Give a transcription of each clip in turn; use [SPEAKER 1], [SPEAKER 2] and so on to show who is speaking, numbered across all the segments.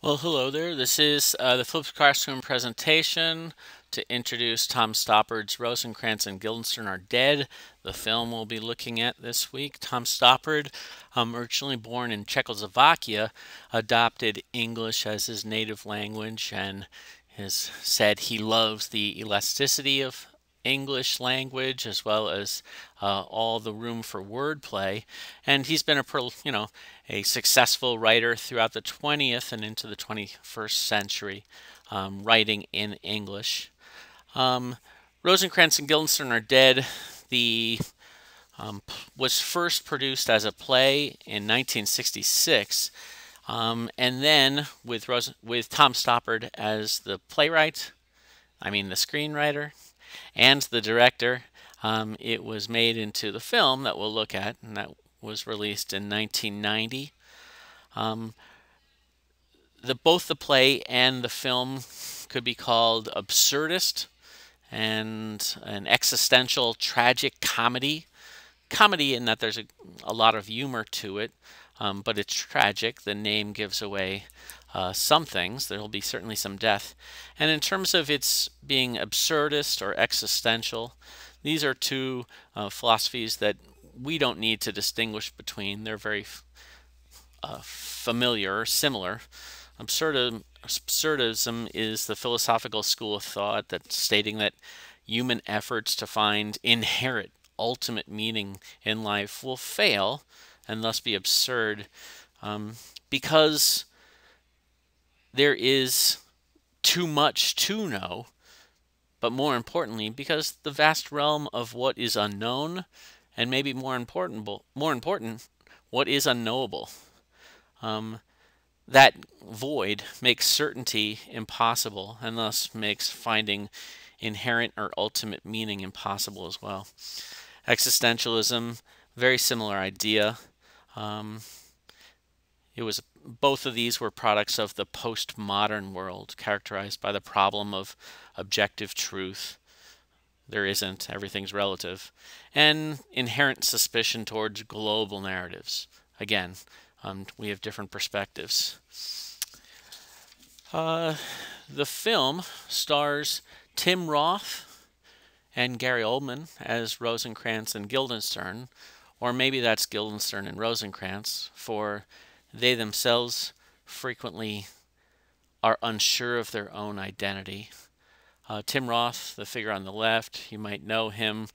[SPEAKER 1] Well, hello there. This is the flipped classroom presentation to introduce Tom Stoppard's Rosencrantz and Guildenstern Are Dead, the film we'll be looking at this week. Tom Stoppard, originally born in Czechoslovakia, adopted English as his native language and has said he loves the elasticity of English language as well as all the room for wordplay. And he's been a successful writer throughout the 20th and into the 21st century, writing in English. Um, Rosencrantz and Guildenstern Are Dead. The was first produced as a play in 1966, and then with Tom Stoppard as the playwright, the screenwriter, and the director. It was made into the film that we'll look at, and that was released in 1990. Um, both the play and the film could be called absurdist and an existential tragic comedy. Comedy in that there's a lot of humor to it, but it's tragic. The name gives away some things. There will be certainly some death. And in terms of its being absurdist or existential, these are two philosophies that we don't need to distinguish between. They're very familiar or similar. Absurdism is the philosophical school of thought that's stating that human efforts to find inherent ultimate meaning in life will fail and thus be absurd, because there is too much to know, but more importantly, because the vast realm of what is unknown, and maybe more important, what is unknowable. Um, that void makes certainty impossible, and thus makes finding inherent or ultimate meaning impossible as well. Existentialism, very similar idea. Um, it was Both of these were products of the postmodern world, characterized by the problem of objective truth. There isn't, everything's relative, and inherent suspicion towards global narratives. Again, we have different perspectives. The film stars Tim Roth and Gary Oldman as Rosencrantz and Guildenstern, or maybe that's Guildenstern and Rosencrantz, for they themselves frequently are unsure of their own identity. Tim Roth, the figure on the left, you might know him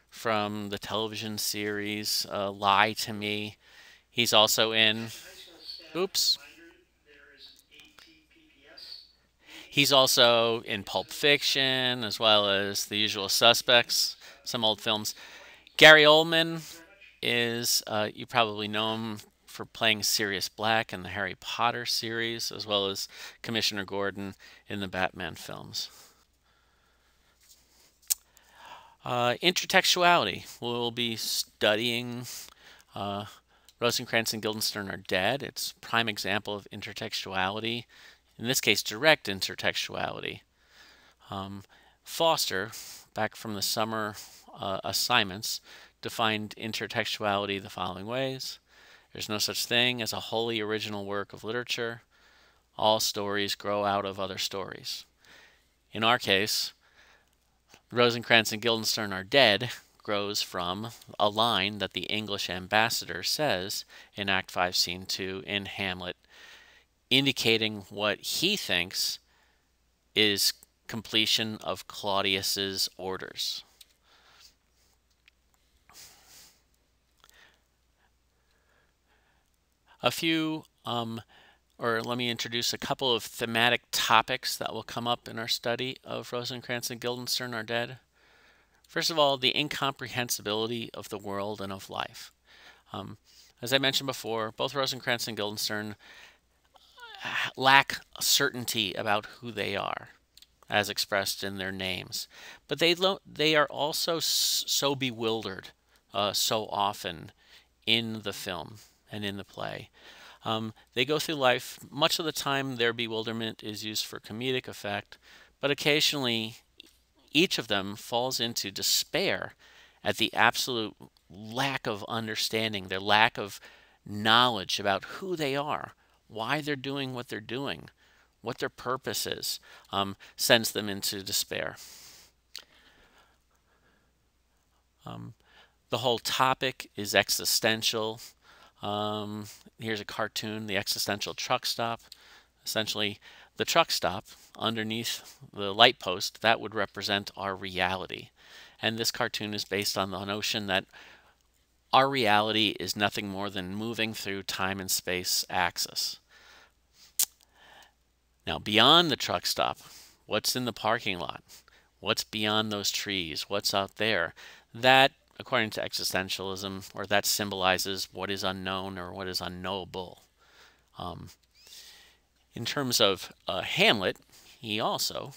[SPEAKER 1] from the television series Lie to Me. He's also in, oops, he's also in Pulp Fiction as well as The Usual Suspects, some old films. Gary Oldman is, you probably know him for playing Sirius Black in the Harry Potter series, as well as Commissioner Gordon in the Batman films. Intertextuality. We'll be studying uh, Rosencrantz and Guildenstern Are Dead. It's a prime example of intertextuality, in this case, direct intertextuality. Foster, back from the summer assignments, defined intertextuality the following ways. There's no such thing as a wholly original work of literature. All stories grow out of other stories. In our case, Rosencrantz and Guildenstern Are Dead grows from a line that the English ambassador says in Act 5, Scene 2 in Hamlet, indicating what he thinks is completion of Claudius's orders. Let me introduce a couple of thematic topics that will come up in our study of Rosencrantz and Guildenstern Are Dead. First of all, the incomprehensibility of the world and of life. As I mentioned before, both Rosencrantz and Guildenstern lack certainty about who they are, as expressed in their names. But they are also so bewildered so often in the film and in the play. They go through life, much of the time their bewilderment is used for comedic effect, but occasionally each of them falls into despair at the absolute lack of understanding, their lack of knowledge about who they are, why they're doing what they're doing, what their purpose is, sends them into despair. The whole topic is existential. Here's a cartoon, the existential truck stop. Essentially, the truck stop underneath the light post, that would represent our reality. And this cartoon is based on the notion that our reality is nothing more than moving through time and space axis. Now, beyond the truck stop, what's in the parking lot? What's beyond those trees? What's out there? That, according to existentialism, or that symbolizes what is unknown or what is unknowable. In terms of Hamlet, he also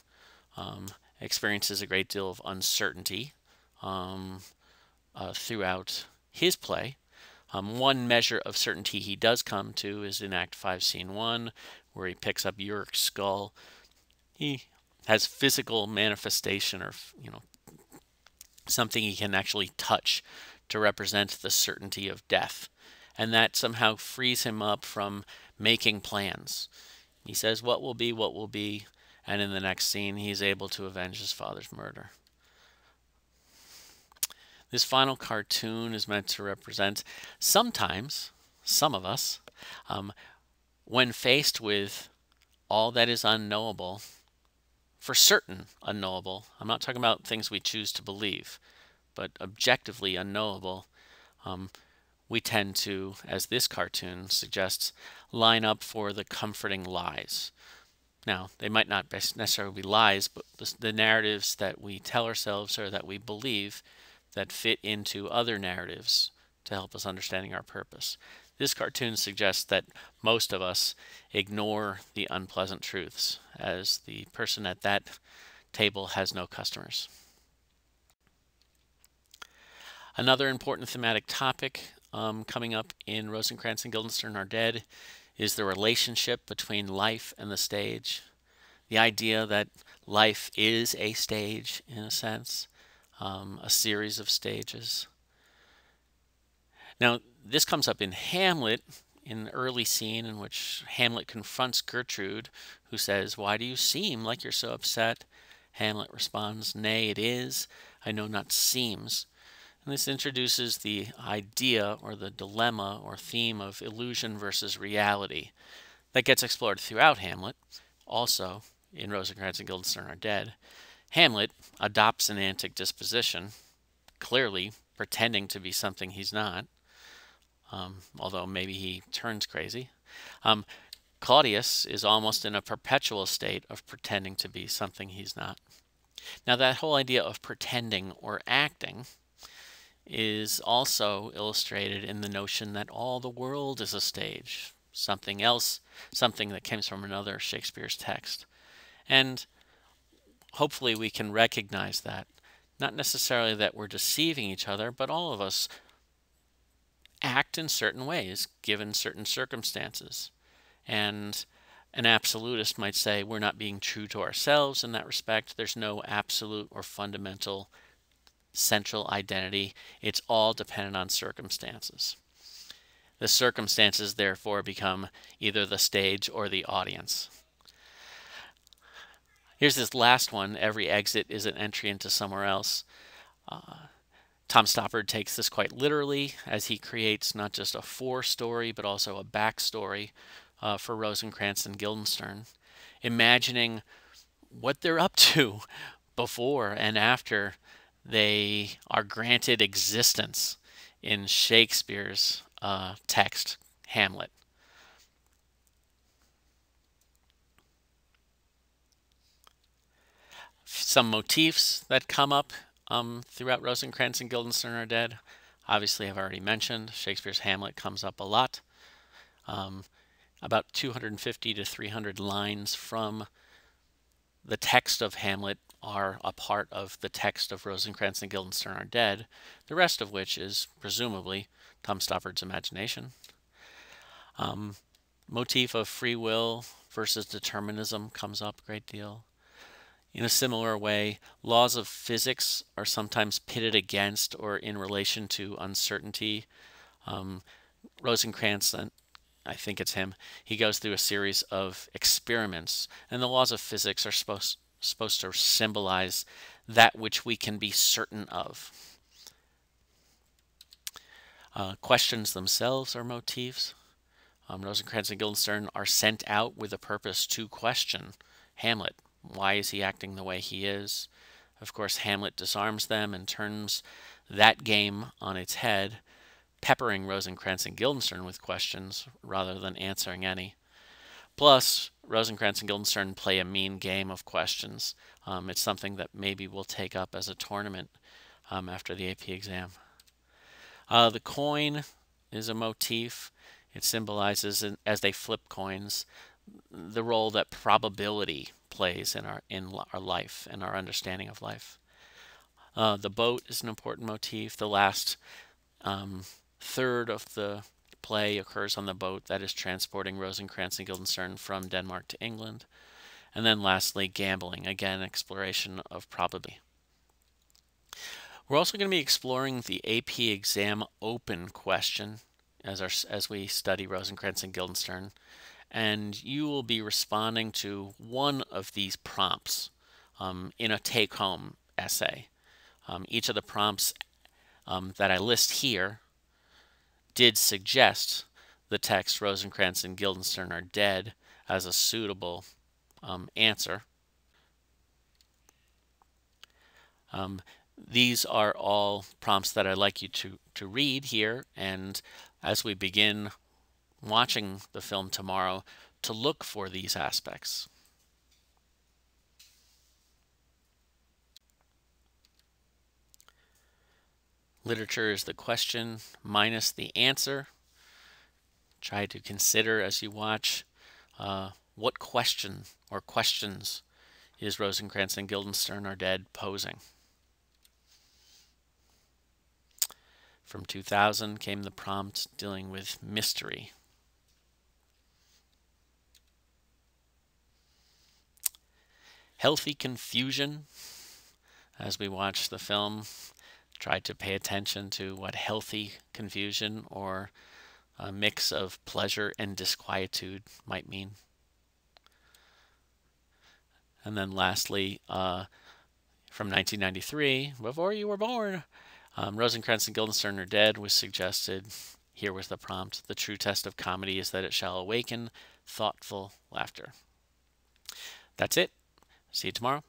[SPEAKER 1] experiences a great deal of uncertainty throughout his play. One measure of certainty he does come to is in Act 5, Scene 1, where he picks up Yorick's skull. He has physical manifestation, or something he can actually touch to represent the certainty of death. And that somehow frees him up from making plans. He says, what will be, and in the next scene, he's able to avenge his father's murder. This final cartoon is meant to represent sometimes, some of us, when faced with all that is unknowable, for certain unknowable, I'm not talking about things we choose to believe, but objectively unknowable, we tend to, as this cartoon suggests, line up for the comforting lies. Now, they might not necessarily be lies, but the narratives that we tell ourselves or that we believe that fit into other narratives to help us understanding our purpose. This cartoon suggests that most of us ignore the unpleasant truths, as the person at that table has no customers. Another important thematic topic coming up in Rosencrantz and Guildenstern Are Dead is the relationship between life and the stage. The idea that life is a stage, in a sense, a series of stages. Now, this comes up in Hamlet, in an early scene in which Hamlet confronts Gertrude, who says, "Why do you seem like you're so upset?" Hamlet responds, "Nay, it is. I know not seems." And this introduces the idea or the dilemma or theme of illusion versus reality that gets explored throughout Hamlet, also in Rosencrantz and Guildenstern Are Dead. Hamlet adopts an antic disposition, clearly pretending to be something he's not, although maybe he turns crazy. Claudius is almost in a perpetual state of pretending to be something he's not. Now, that whole idea of pretending or acting is also illustrated in the notion that all the world is a stage, something else, something that comes from another Shakespeare's text. And hopefully we can recognize that. Not necessarily that we're deceiving each other, but all of us act in certain ways, given certain circumstances. And an absolutist might say we're not being true to ourselves in that respect. There's no absolute or fundamental central identity. It's all dependent on circumstances. The circumstances, therefore, become either the stage or the audience. Here's this last one. Every exit is an entry into somewhere else. Tom Stoppard takes this quite literally as he creates not just a forestory, but also a backstory for Rosencrantz and Guildenstern, imagining what they're up to before and after they are granted existence in Shakespeare's text, Hamlet. Some motifs that come up throughout Rosencrantz and Guildenstern Are Dead, obviously I've already mentioned. Shakespeare's Hamlet comes up a lot. About 250 to 300 lines from the text of Hamlet are a part of the text of Rosencrantz and Guildenstern Are Dead, the rest of which is presumably Tom Stoppard's imagination. Motif of free will versus determinism comes up a great deal. In a similar way, laws of physics are sometimes pitted against or in relation to uncertainty. Rosencrantz I think it's him, he goes through a series of experiments, and the laws of physics are supposed to symbolize that which we can be certain of. Questions themselves are motifs. Rosencrantz and Guildenstern are sent out with a purpose to question Hamlet. Why is he acting the way he is? Of course, Hamlet disarms them and turns that game on its head, peppering Rosencrantz and Guildenstern with questions rather than answering any. Plus, Rosencrantz and Guildenstern play a mean game of questions. It's something that maybe we'll take up as a tournament after the AP exam. The coin is a motif. It symbolizes, as they flip coins, the role that probability plays in our life and our understanding of life. The boat is an important motif. The last third of the play occurs on the boat that is transporting Rosencrantz and Guildenstern from Denmark to England. And then lastly, gambling, again, exploration of probability. We're also going to be exploring the AP exam open question as we study Rosencrantz and Guildenstern, and you will be responding to one of these prompts in a take-home essay. Each of the prompts that I list here did suggest the text Rosencrantz and Guildenstern are dead as a suitable answer. These are all prompts that I'd like you to read here, and as we begin watching the film tomorrow, to look for these aspects. Literature is the question minus the answer. Try to consider as you watch what question or questions is Rosencrantz and Guildenstern are dead posing. From 2000 came the prompt dealing with mystery. Healthy confusion. As we watch the film, try to pay attention to what healthy confusion or a mix of pleasure and disquietude might mean. And then lastly, from 1993, before you were born, Rosencrantz and Guildenstern are dead was suggested. Here was the prompt. The true test of comedy is that it shall awaken thoughtful laughter. That's it. See you tomorrow.